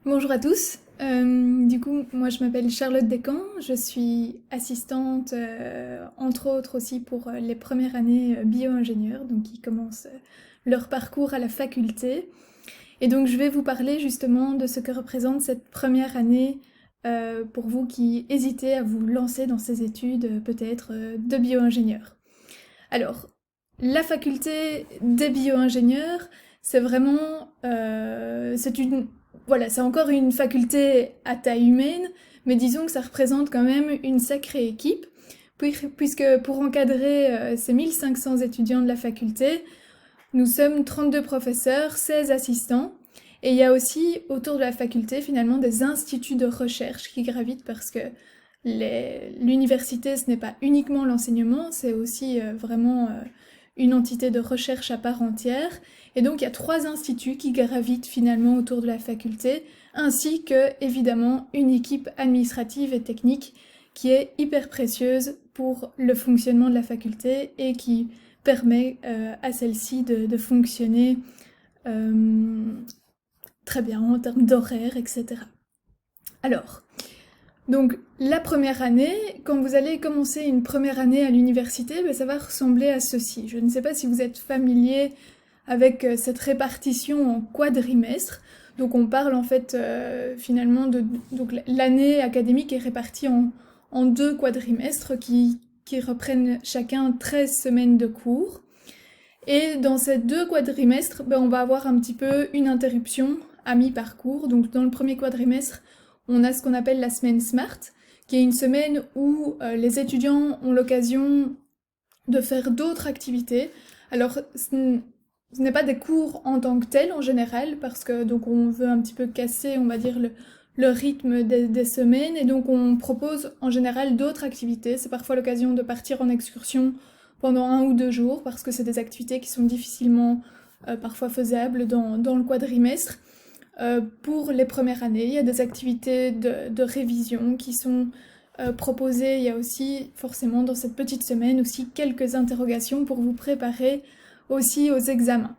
Bonjour à tous. Du coup, moi je m'appelle Charlotte Descamps, je suis assistante, entre autres aussi pour les premières années bio-ingénieurs, donc qui commencent leur parcours à la faculté. Et donc je vais vous parler justement de ce que représente cette première année pour vous qui hésitez à vous lancer dans ces études peut-être de bio-ingénieur. Alors, la faculté des bio-ingénieurs, c'est vraiment, voilà, c'est encore une faculté à taille humaine, mais disons que ça représente quand même une sacrée équipe, puisque pour encadrer ces 1500 étudiants de la faculté, nous sommes 32 professeurs, 16 assistants, et il y a aussi autour de la faculté finalement des instituts de recherche qui gravitent parce que l'université, ce n'est pas uniquement l'enseignement, c'est aussi vraiment une entité de recherche à part entière. Et donc il y a 3 instituts qui gravitent finalement autour de la faculté, ainsi que évidemment une équipe administrative et technique qui est hyper précieuse pour le fonctionnement de la faculté et qui permet à celle-ci de fonctionner euh, très bien en termes d'horaire, etc. Alors, donc la première année, quand vous allez commencer une première année à l'université, ben, ça va ressembler à ceci. Je ne sais pas si vous êtes familier avec cette répartition en quadrimestres. Donc on parle en fait finalement de... Donc l'année académique est répartie en 2 quadrimestres qui reprennent chacun 13 semaines de cours. Et dans ces 2 quadrimestres, ben, on va avoir un petit peu une interruption à mi-parcours. Donc dans le premier quadrimestre, on a ce qu'on appelle la semaine Smart, qui est une semaine où les étudiants ont l'occasion de faire d'autres activités. Alors ce n'est pas des cours en tant que tels en général, parce que donc on veut un petit peu casser, on va dire, le rythme des semaines, et donc on propose en général d'autres activités. C'est parfois l'occasion de partir en excursion pendant 1 ou 2 jours, parce que c'est des activités qui sont difficilement parfois faisables dans le quadrimestre. Pour les premières années, il y a des activités de révision qui sont proposées. Il y a aussi forcément dans cette petite semaine aussi quelques interrogations pour vous préparer aussi aux examens.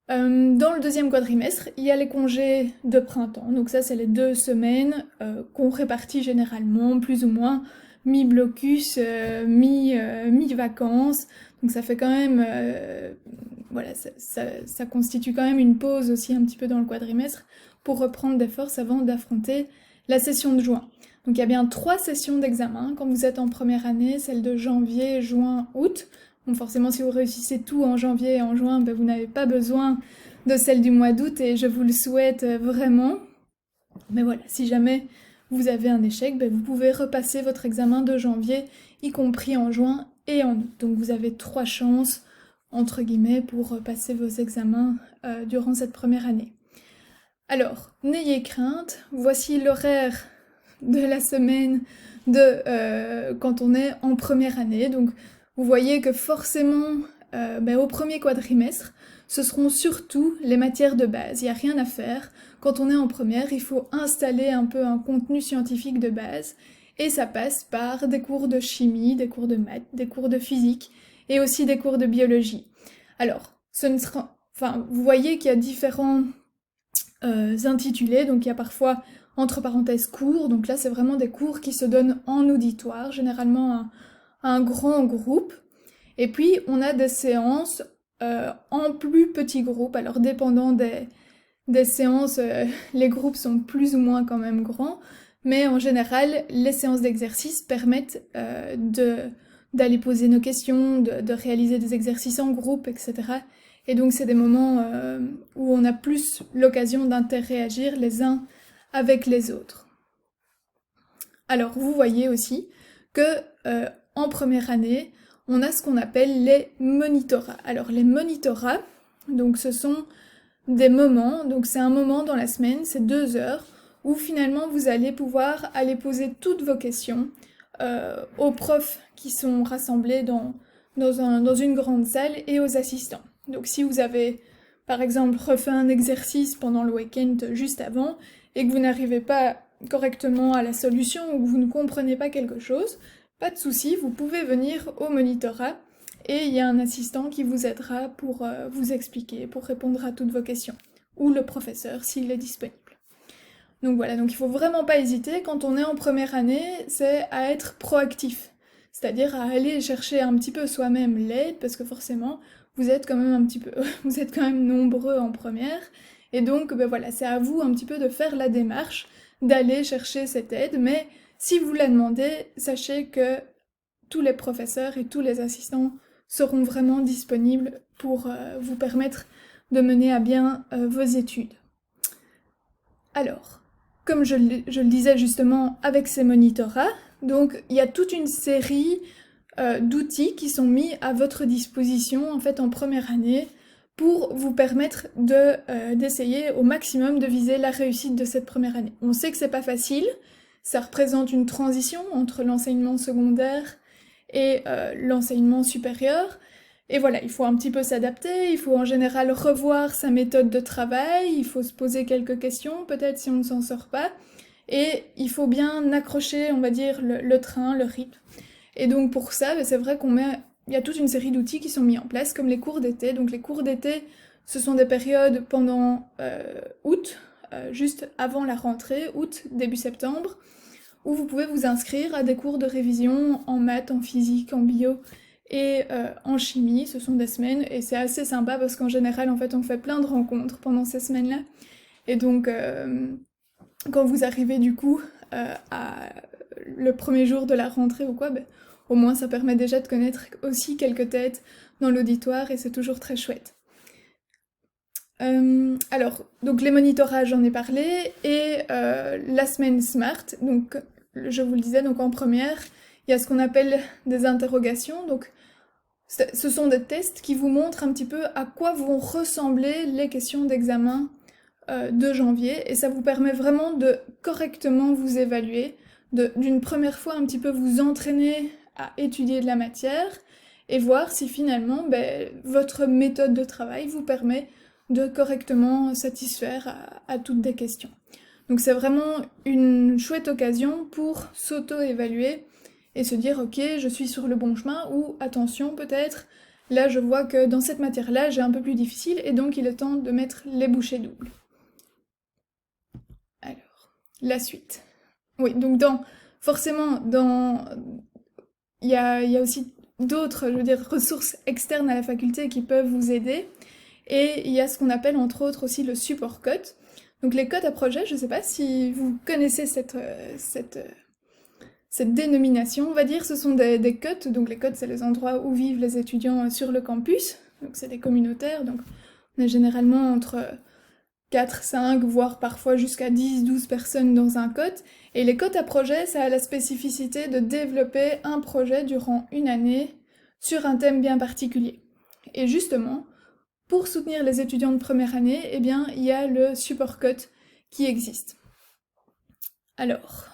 Dans le deuxième quadrimestre, il y a les congés de printemps. Donc ça, c'est les 2 semaines qu'on répartit généralement, plus ou moins, mi-blocus, mi-vacances. Donc ça fait quand même... voilà, ça constitue quand même une pause aussi un petit peu dans le quadrimestre pour reprendre des forces avant d'affronter la session de juin. Donc il y a bien 3 sessions d'examen quand vous êtes en première année, celle de janvier, juin, août. Donc forcément, si vous réussissez tout en janvier et en juin, ben, vous n'avez pas besoin de celle du mois d'août et je vous le souhaite vraiment. Mais voilà, si jamais vous avez un échec, ben, vous pouvez repasser votre examen de janvier, y compris en juin et en août. Donc vous avez 3 chances, entre guillemets, pour passer vos examens durant cette première année. Alors, n'ayez crainte, voici l'horaire de la semaine quand on est en première année. Donc, vous voyez que forcément, au premier quadrimestre, ce seront surtout les matières de base. Il n'y a rien à faire. Quand on est en première, il faut installer un peu un contenu scientifique de base. Et ça passe par des cours de chimie, des cours de maths, des cours de physique et aussi des cours de biologie. Alors, vous voyez qu'il y a différents intitulés, donc il y a parfois entre parenthèses cours, donc là c'est vraiment des cours qui se donnent en auditoire, généralement un grand groupe, et puis on a des séances en plus petits groupes, alors dépendant des séances, les groupes sont plus ou moins quand même grands, mais en général les séances d'exercice permettent d'aller poser nos questions, de réaliser des exercices en groupe, etc. Et donc c'est des moments où on a plus l'occasion d'interréagir les uns avec les autres. Alors vous voyez aussi que en première année, on a ce qu'on appelle les monitorats. Alors les monitorats, donc ce sont des moments, donc c'est un moment dans la semaine, c'est 2 heures, où finalement vous allez pouvoir aller poser toutes vos questions aux profs qui sont rassemblés dans une grande salle et aux assistants. Donc si vous avez par exemple refait un exercice pendant le week-end juste avant et que vous n'arrivez pas correctement à la solution ou que vous ne comprenez pas quelque chose, pas de souci, vous pouvez venir au monitorat et il y a un assistant qui vous aidera pour vous expliquer, pour répondre à toutes vos questions, ou le professeur s'il est disponible. Donc voilà, donc il faut vraiment pas hésiter, quand on est en première année, c'est à être proactif. C'est-à-dire à aller chercher un petit peu soi-même l'aide, parce que forcément, vous êtes quand même un petit peu, vous êtes quand même nombreux en première, et donc ben voilà, c'est à vous un petit peu de faire la démarche, d'aller chercher cette aide, mais si vous la demandez, sachez que tous les professeurs et tous les assistants seront vraiment disponibles pour vous permettre de mener à bien vos études. Alors, comme je le disais justement avec ces monitorats, donc il y a toute une série d'outils qui sont mis à votre disposition en fait en première année pour vous permettre d'essayer au maximum de viser la réussite de cette première année. On sait que c'est pas facile, ça représente une transition entre l'enseignement secondaire et l'enseignement supérieur. Et voilà, il faut un petit peu s'adapter, il faut en général revoir sa méthode de travail, il faut se poser quelques questions, peut-être si on ne s'en sort pas, et il faut bien accrocher, on va dire, le train, le rythme. Et donc pour ça, c'est vrai il y a toute une série d'outils qui sont mis en place, comme les cours d'été. Donc les cours d'été, ce sont des périodes pendant août, juste avant la rentrée, août, début septembre, où vous pouvez vous inscrire à des cours de révision en maths, en physique, en bio et en chimie. Ce sont des semaines et c'est assez sympa parce qu'en général, en fait, on fait plein de rencontres pendant ces semaines-là. Et donc, quand vous arrivez du coup à le premier jour de la rentrée ou quoi, ben, au moins ça permet déjà de connaître aussi quelques têtes dans l'auditoire et c'est toujours très chouette. Alors, donc les monitorages, j'en ai parlé, et la semaine Smart, donc je vous le disais, donc en première, il y a ce qu'on appelle des interrogations, donc ce sont des tests qui vous montrent un petit peu à quoi vont ressembler les questions d'examen de janvier, et ça vous permet vraiment de correctement vous évaluer, d'une première fois un petit peu vous entraîner à étudier de la matière, et voir si finalement votre méthode de travail vous permet de correctement satisfaire à toutes des questions. Donc c'est vraiment une chouette occasion pour s'auto-évaluer et se dire ok, je suis sur le bon chemin, ou attention peut-être, là je vois que dans cette matière-là j'ai un peu plus difficile et donc il est temps de mettre les bouchées doubles. Alors, la suite. Oui, donc il y a aussi d'autres, je veux dire, ressources externes à la faculté qui peuvent vous aider. Et il y a ce qu'on appelle entre autres aussi le support code. Donc les codes à projet, je ne sais pas si vous connaissez cette dénomination, on va dire, ce sont des codes. Donc les codes, c'est les endroits où vivent les étudiants sur le campus. Donc c'est des communautaires, donc on est généralement entre 4, 5, voire parfois jusqu'à 10, 12 personnes dans un cote. Et les cotes à projet, ça a la spécificité de développer un projet durant une année sur un thème bien particulier. Et justement, pour soutenir les étudiants de première année, eh bien, il y a le support cote qui existe. Alors,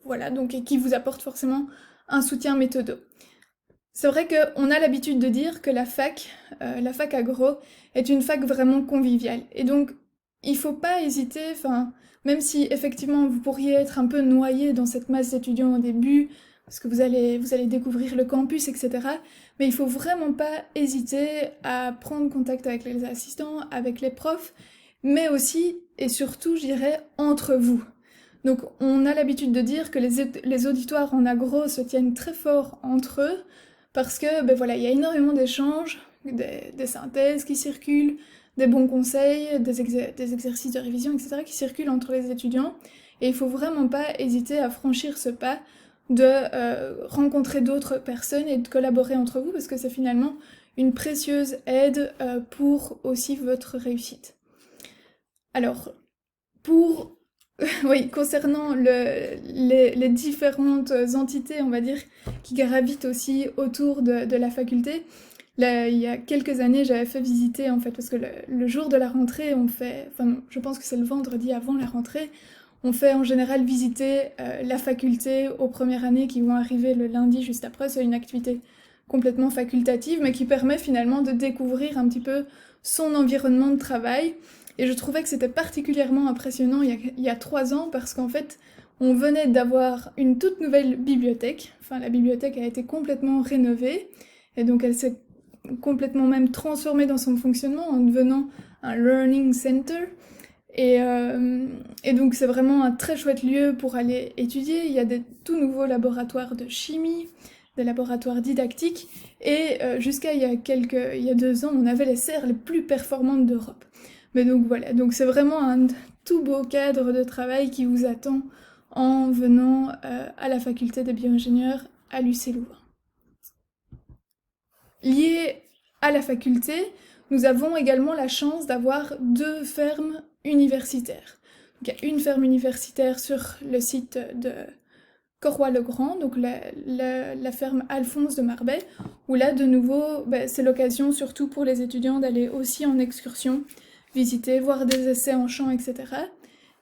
voilà, donc, et qui vous apporte forcément un soutien méthodo. C'est vrai qu'on a l'habitude de dire que la fac agro, est une fac vraiment conviviale. Et donc, il faut pas hésiter, même si effectivement vous pourriez être un peu noyé dans cette masse d'étudiants au début, parce que vous allez découvrir le campus, etc. Mais il faut vraiment pas hésiter à prendre contact avec les assistants, avec les profs, mais aussi et surtout, je dirais, entre vous. Donc on a l'habitude de dire que les auditoires en agro se tiennent très fort entre eux, parce que voilà, il y a énormément d'échanges, des synthèses qui circulent, des bons conseils, des exercices de révision, etc. qui circulent entre les étudiants, et il faut vraiment pas hésiter à franchir ce pas de rencontrer d'autres personnes et de collaborer entre vous, parce que c'est finalement une précieuse aide pour aussi votre réussite. Alors, oui, concernant les différentes entités, on va dire, qui gravitent aussi autour de la faculté, là, il y a quelques années, j'avais fait visiter, en fait, parce que le jour de la rentrée, je pense que c'est le vendredi avant la rentrée, on fait en général visiter la faculté aux premières années qui vont arriver le lundi juste après. C'est une activité complètement facultative, mais qui permet finalement de découvrir un petit peu son environnement de travail. Et je trouvais que c'était particulièrement impressionnant il y a 3 ans, parce qu'en fait, on venait d'avoir une toute nouvelle bibliothèque. Enfin, la bibliothèque a été complètement rénovée, et donc elle s'est complètement même transformée dans son fonctionnement en devenant un learning center. Et donc c'est vraiment un très chouette lieu pour aller étudier. Il y a des tout nouveaux laboratoires de chimie, des laboratoires didactiques, et jusqu'à il y a 2 ans, on avait les serres les plus performantes d'Europe. Mais donc voilà, donc c'est vraiment un tout beau cadre de travail qui vous attend en venant à la faculté des bioingénieurs à l'UC Louvain. Lié à la faculté, nous avons également la chance d'avoir 2 fermes universitaires. Donc, il y a une ferme universitaire sur le site de Corroy-le-Grand, donc la ferme Alphonse de Marbais, où là, de nouveau, c'est l'occasion, surtout pour les étudiants, d'aller aussi en excursion, visiter, voir des essais en champ, etc.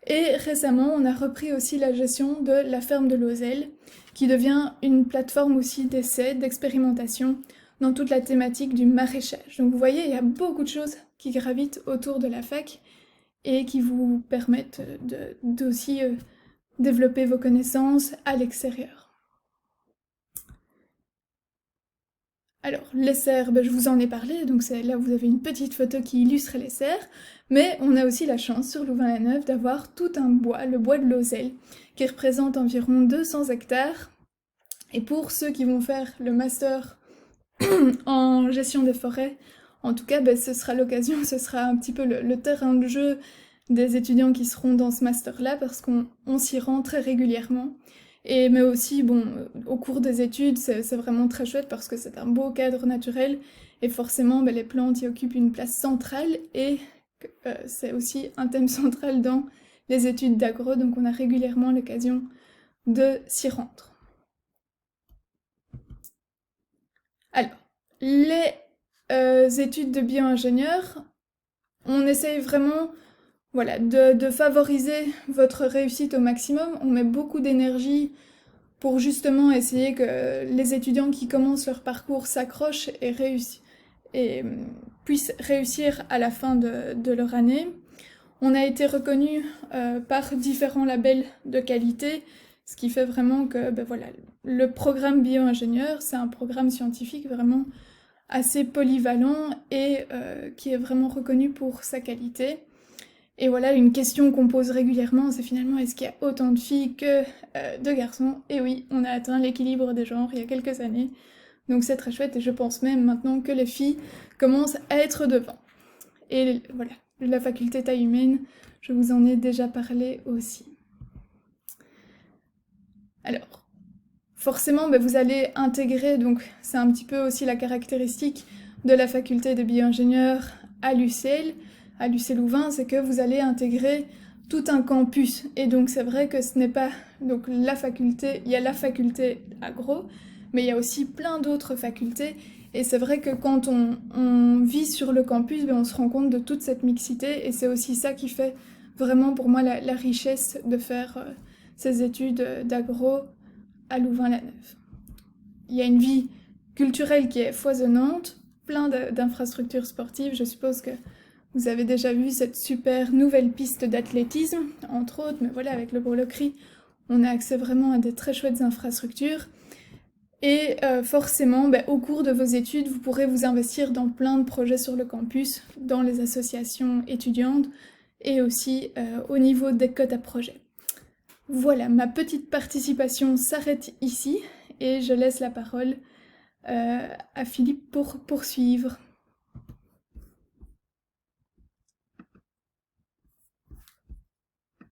Et récemment, on a repris aussi la gestion de la ferme de Lozelle, qui devient une plateforme aussi d'essais, d'expérimentation, dans toute la thématique du maraîchage. Donc vous voyez, il y a beaucoup de choses qui gravitent autour de la fac et qui vous permettent d'aussi développer vos connaissances à l'extérieur. Alors, les serres, je vous en ai parlé, donc là vous avez une petite photo qui illustre les serres, mais on a aussi la chance sur Louvain-la-Neuve d'avoir tout un bois, le bois de Lozelle, qui représente environ 200 hectares. Et pour ceux qui vont faire le master en gestion des forêts, en tout cas, ce sera l'occasion, ce sera un petit peu le terrain de jeu des étudiants qui seront dans ce master-là, parce qu'on s'y rend très régulièrement. Mais aussi, au cours des études, c'est vraiment très chouette parce que c'est un beau cadre naturel, et forcément, les plantes y occupent une place centrale, et c'est aussi un thème central dans les études d'agro, donc on a régulièrement l'occasion de s'y rendre. Alors, les études de bio-ingénieur, on essaye vraiment de favoriser votre réussite au maximum. On met beaucoup d'énergie pour justement essayer que les étudiants qui commencent leur parcours s'accrochent et puissent réussir à la fin de leur année. On a été reconnu par différents labels de qualité, ce qui fait vraiment que le programme bio-ingénieur, c'est un programme scientifique vraiment assez polyvalent et qui est vraiment reconnu pour sa qualité. Et voilà, une question qu'on pose régulièrement, c'est finalement est-ce qu'il y a autant de filles que de garçons? Et oui, on a atteint l'équilibre des genres il y a quelques années, donc c'est très chouette, et je pense même maintenant que les filles commencent à être devant. Et voilà, la faculté taille humaine, je vous en ai déjà parlé aussi. Alors, forcément, vous allez intégrer, donc c'est un petit peu aussi la caractéristique de la faculté de bio-ingénieur à l'UCL Louvain, c'est que vous allez intégrer tout un campus. Et donc c'est vrai que ce n'est pas donc la faculté, il y a la faculté agro, mais il y a aussi plein d'autres facultés. Et c'est vrai que quand on vit sur le campus, on se rend compte de toute cette mixité, et c'est aussi ça qui fait vraiment pour moi la richesse de faire ces études d'agro à Louvain-la-Neuve. Il y a une vie culturelle qui est foisonnante, plein d'infrastructures sportives. Je suppose que vous avez déjà vu cette super nouvelle piste d'athlétisme, entre autres, mais voilà, avec le Broloquerie, on a accès vraiment à des très chouettes infrastructures. Et forcément, au cours de vos études, vous pourrez vous investir dans plein de projets sur le campus, dans les associations étudiantes, et aussi au niveau des cotes à projets. Voilà, ma petite participation s'arrête ici, et je laisse la parole à Philippe pour poursuivre.